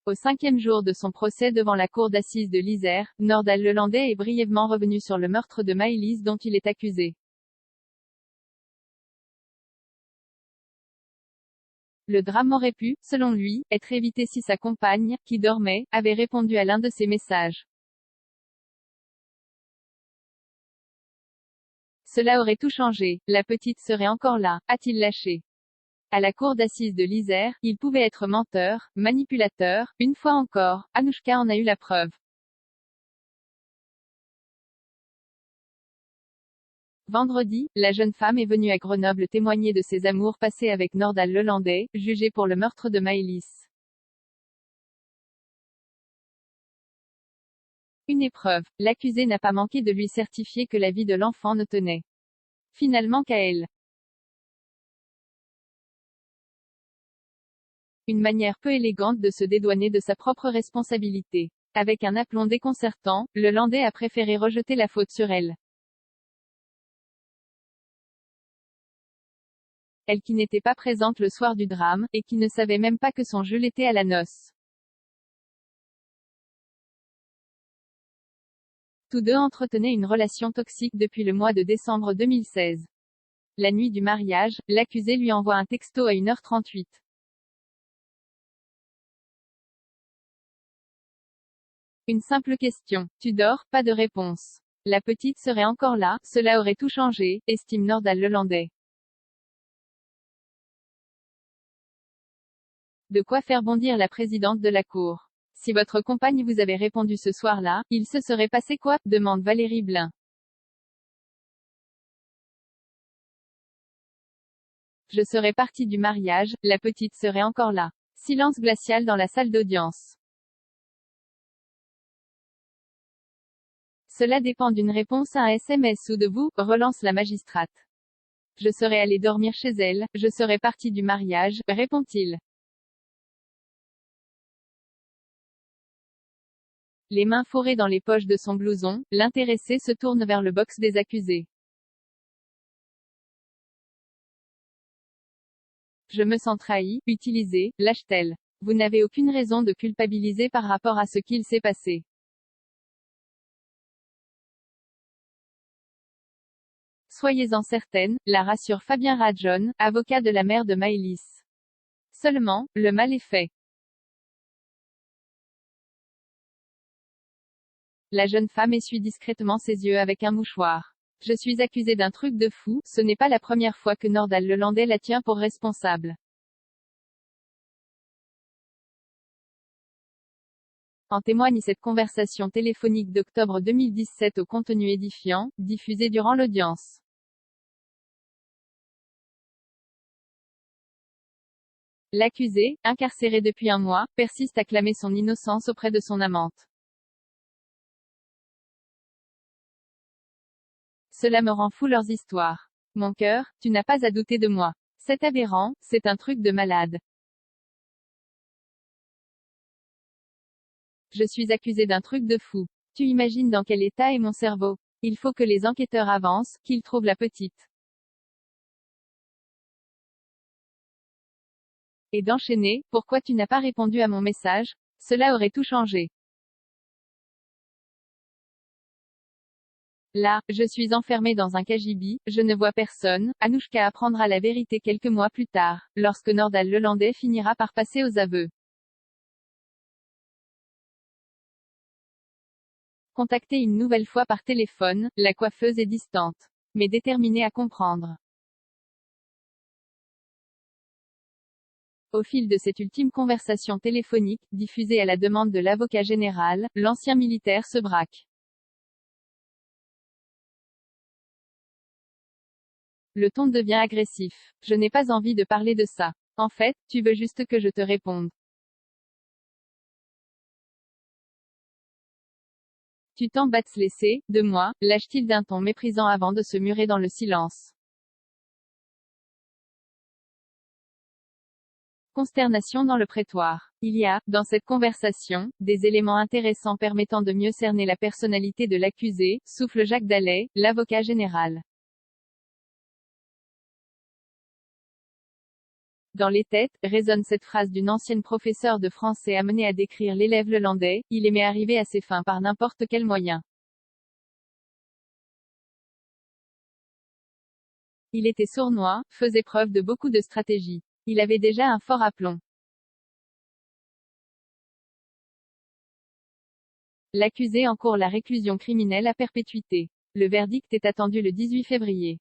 Au 5e jour de son procès devant la cour d'assises de l'Isère, Nordal Lelandais est brièvement revenu sur le meurtre de Maëlys dont il est accusé. Le drame aurait pu, selon lui, être évité si sa compagne, qui dormait, avait répondu à l'un de ses messages. Cela aurait tout changé, la petite serait encore là, a-t-il lâché. À la cour d'assises de l'Isère, il pouvait être menteur, manipulateur, une fois encore, Anouchka en a eu la preuve. Vendredi, la jeune femme est venue à Grenoble témoigner de ses amours passés avec Nordal Lelandais, jugé pour le meurtre de Maëlys. Une épreuve, l'accusé n'a pas manqué de lui certifier que la vie de l'enfant ne tenait finalement qu'à elle. Une manière peu élégante de se dédouaner de sa propre responsabilité. Avec un aplomb déconcertant, Lelandais a préféré rejeter la faute sur elle. Elle qui n'était pas présente le soir du drame, et qui ne savait même pas que son Jules était à la noce. Tous deux entretenaient une relation toxique depuis le mois de décembre 2016. La nuit du mariage, l'accusé lui envoie un texto à 1h38. Une simple question. Tu dors? Pas de réponse. La petite serait encore là, cela aurait tout changé, estime Nordal Lelandais. De quoi faire bondir la présidente de la Cour. Si votre compagne vous avait répondu ce soir-là, il se serait passé quoi? Demande Valérie Blin. Je serais partie du mariage, la petite serait encore là. Silence glacial dans la salle d'audience. Cela dépend d'une réponse à un SMS ou de vous, relance la magistrate. Je serais allée dormir chez elle, je serais partie du mariage, répond-il. Les mains fourrées dans les poches de son blouson, l'intéressé se tourne vers le box des accusés. Je me sens trahi, utilisé, lâche-t-elle. Vous n'avez aucune raison de culpabiliser par rapport à ce qu'il s'est passé. Soyez-en certaine, la rassure Fabien Rajon, avocat de la mère de Maëlys. Seulement, le mal est fait. La jeune femme essuie discrètement ses yeux avec un mouchoir. Je suis accusée d'un truc de fou, ce n'est pas la première fois que Nordal Lelandais la tient pour responsable. En témoigne cette conversation téléphonique d'octobre 2017 au contenu édifiant, diffusée durant l'audience. L'accusé, incarcéré depuis un mois, persiste à clamer son innocence auprès de son amante. Cela me rend fou leurs histoires. Mon cœur, tu n'as pas à douter de moi. C'est aberrant, c'est un truc de malade. Je suis accusé d'un truc de fou. Tu imagines dans quel état est mon cerveau. Il faut que les enquêteurs avancent, qu'ils trouvent la petite. Et d'enchaîner, pourquoi tu n'as pas répondu à mon message? Cela aurait tout changé. Là, je suis enfermée dans un cagibi, je ne vois personne. Anouchka apprendra la vérité quelques mois plus tard, lorsque Nordal Lelandais finira par passer aux aveux. Contactée une nouvelle fois par téléphone, la coiffeuse est distante, mais déterminée à comprendre. Au fil de cette ultime conversation téléphonique, diffusée à la demande de l'avocat général, l'ancien militaire se braque. Le ton devient agressif. Je n'ai pas envie de parler de ça. En fait, tu veux juste que je te réponde. Tu t'en bats de se laisser, de moi, lâche-t-il d'un ton méprisant avant de se murer dans le silence. Consternation dans le prétoire. Il y a, dans cette conversation, des éléments intéressants permettant de mieux cerner la personnalité de l'accusé, souffle Jacques Dallet, l'avocat général. Dans les têtes, résonne cette phrase d'une ancienne professeure de français amenée à décrire l'élève lelandais: il aimait arriver à ses fins par n'importe quel moyen. Il était sournois, faisait preuve de beaucoup de stratégie. Il avait déjà un fort aplomb. L'accusé encourt la réclusion criminelle à perpétuité. Le verdict est attendu le 18 février.